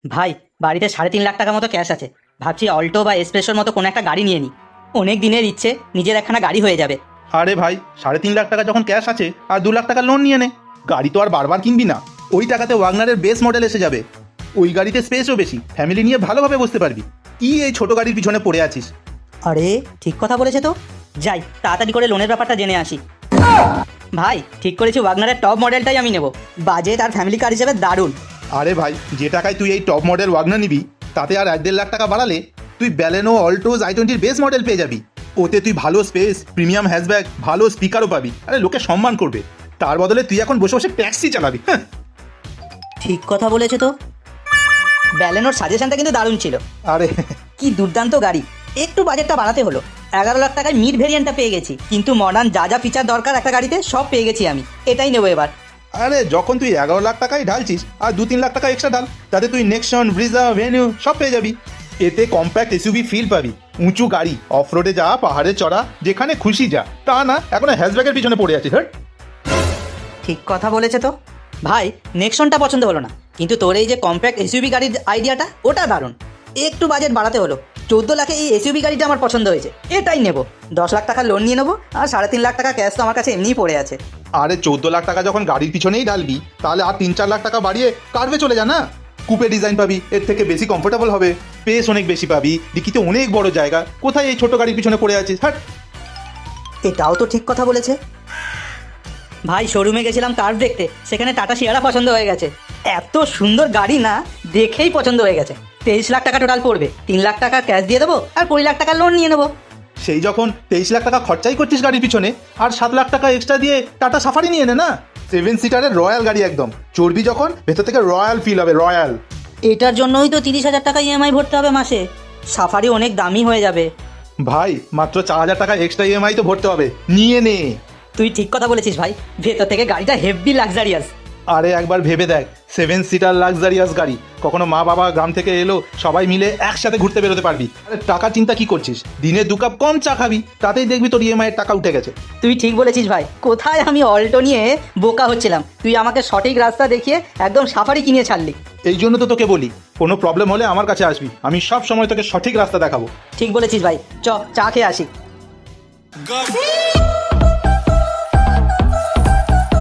ভাই, বাড়িতে 3.5 লাখ টাকা মতো ক্যাশ আছে। ভাবছি অল্টো বা এসপ্রেসোর মতো কোনো একটা গাড়ি নিয়ে নিই। অনেক দিনের ইচ্ছে, নিজের একখানা গাড়ি হয়ে যাবে। আরে ভাই, 3.5 লাখ টাকা যখন ক্যাশ আছে আর 2 লাখ টাকা লোন নিয়ে নে। গাড়ি তো আর বারবার কিনবি না। ওই টাকাতে ওয়াগনারের বেস মডেল এসে যাবে। ওই গাড়িতে স্পেসও বেশি, ফ্যামিলি নিয়ে ভালোভাবে বসতে পারবি। কি এই ছোট গাড়ির পিছনে পড়ে আছিস? আরে ঠিক কথা বলেছে তো। যাই তাড়াতাড়ি করে লোনের ব্যাপারটা জেনে আসি। ভাই, ঠিক করেছি, ওয়াগনারের টপ মডেলটাই আমি নেব। বাজেট আর ফ্যামিলি কার হিসেবে দারুণ। আরে ভাই, যে টাকায় তুই এই টপ মডেল ওয়াগনার নিবি, তাতে আর 1.5 লাখ টাকা বাড়ালে তুই ব্যালেনো, অল্টোজ, i20 বেস মডেল পেয়ে যাবি। ওতে তুই ভালো স্পেস, প্রিমিয়াম হ্যাশব্যাক, ভালো স্পিকারও পাবি। আরে লোকে সম্মান করবে। তার বদলে তুই এখন বসে বসে ট্যাক্সি চালাবি। হ্যাঁ। ঠিক কথা বলেছে তো। ব্যালেনোর সাজেশনটা কিন্তু দারুণ ছিল। আরে কি দুর্দান্ত গাড়ি। একটু বাজেটটা বাড়াতে হলো। 11 লাখ টাকায় মিড ভেরিয়েন্টটা পেয়ে গেছি, কিন্তু মডার্ন যা যা ফিচার দরকার একটা গাড়িতে সব পেয়ে গেছি আমি। এটাই নেবো এবার। আরে যখন তুই 11 লাখ টাকাই ঢালছিস আর 2-3 লাখ টাকা এক্সট্রা ঢাল, তাতে তুই নেক্সন, ব্রিজা, ভেনিউ সব পেয়ে যাবি। এতে কম্প্যাক্ট এসইউভি ফিল পাবি। উঁচু গাড়ি, অফরোডে যা, পাহাড়ে চড়া, যেখানে খুশি যা। তা না এখন হ্যাশব্যাগের পিছনে পড়ে আছিস। হ্যাঁ। ঠিক কথা বলেছে তো। ভাই, নেক্সনটা পছন্দ হলো না, কিন্তু তোর এই যে কম্প্যাক্ট এসইউভি গাড়ির আইডিয়াটা, ওটা দারুণ। একটু বাজেট বাড়াতে হলো। 14 লাখে এই এসইউভি গাড়িটা আমার পছন্দ হয়েছে, এটাই নেব। 10 লাখ টাকা লোন নিয়ে নেবো, আর 3.5 লাখ টাকা ক্যাশ তো আমার কাছে এমনিই পড়ে আছে। আরে 14 লাখ টাকা যখন গাড়ির পিছনেই ঢালবি, তাহলে আর 3-4 লাখ টাকা বাড়িয়ে কার্ভে চলে যা না। কুপে ডিজাইন পাবি, এর থেকে বেশি কমফোর্টেবল হবে, স্পেস অনেক বেশি পাবি, ডিকিতে অনেক বড় জায়গা। কোথায় এই ছোট গাড়ির পিছনে পড়ে আছিস? হ্যাঁ। এটাও তো ঠিক কথা বলেছে। ভাই, শোরুমে গেছিলাম কার দেখতে, সেখানে টাটা সিয়ারা পছন্দ হয়ে গেছে। এত সুন্দর গাড়ি না, দেখেই পছন্দ হয়ে গেছে। 23 লাখ টাকা টোটাল পড়বে। 3 লাখ টাকা ক্যাশ দিয়ে দেবো, আর 20 লাখ টাকা লোন নিয়ে নেবো। সেই যখন 23 লাখ টাকা খরচাই করছিস গাড়ির পিছনে, আর 7 লাখ টাকা এক্সট্রা দিয়ে টাটা সাফারি নিয়ে নে না। 7 সিটারের রয়্যাল গাড়ি একদম। চড়বি যখন, ভেতর থেকে রয়্যাল ফিল হবে, রয়্যাল। এটার জন্যই তো 30,000 টাকা ইএমআই ভরতে হবে মাসে। সাফারি অনেক দামি হয়ে যাবে। ভাই, মাত্র 4,000 টাকা এক্সট্রা ইএমআই তো ভরতে হবে, নিয়ে নে। তুই ঠিক কথা বলেছিস ভাই, ভেতর থেকে গাড়িটা হেভি লাক্সারিয়াস। আরে একবার ভেবে দেখ, 7 সিটার লাক্সারিয়াস গাড়ি, কখনো মা বাবা গ্রাম থেকে এলো, সবাই মিলে একসাথে ঘুরতে বেরোতে পারবি। আরে টাকা চিন্তা কি করছিস? দিনে 2 কাপ কম চা খাবি, তাতেই দেখবি তোর ইএমআই এর টাকা উঠে গেছে। তুই ঠিক বলেছিস ভাই, কোথায় আমি অল্টো নিয়ে বোকা হচ্ছিলাম, তুই আমাকে সঠিক রাস্তা দেখিয়ে একদম সাফারি কিনে ছাড়লি। এই জন্য তো তোকে বলি, কোনো প্রবলেম হলে আমার কাছে আসবি, আমি সব সময় তোকে সঠিক রাস্তা দেখাবো। ঠিক বলেছিস ভাই, চা খেয়ে আসি।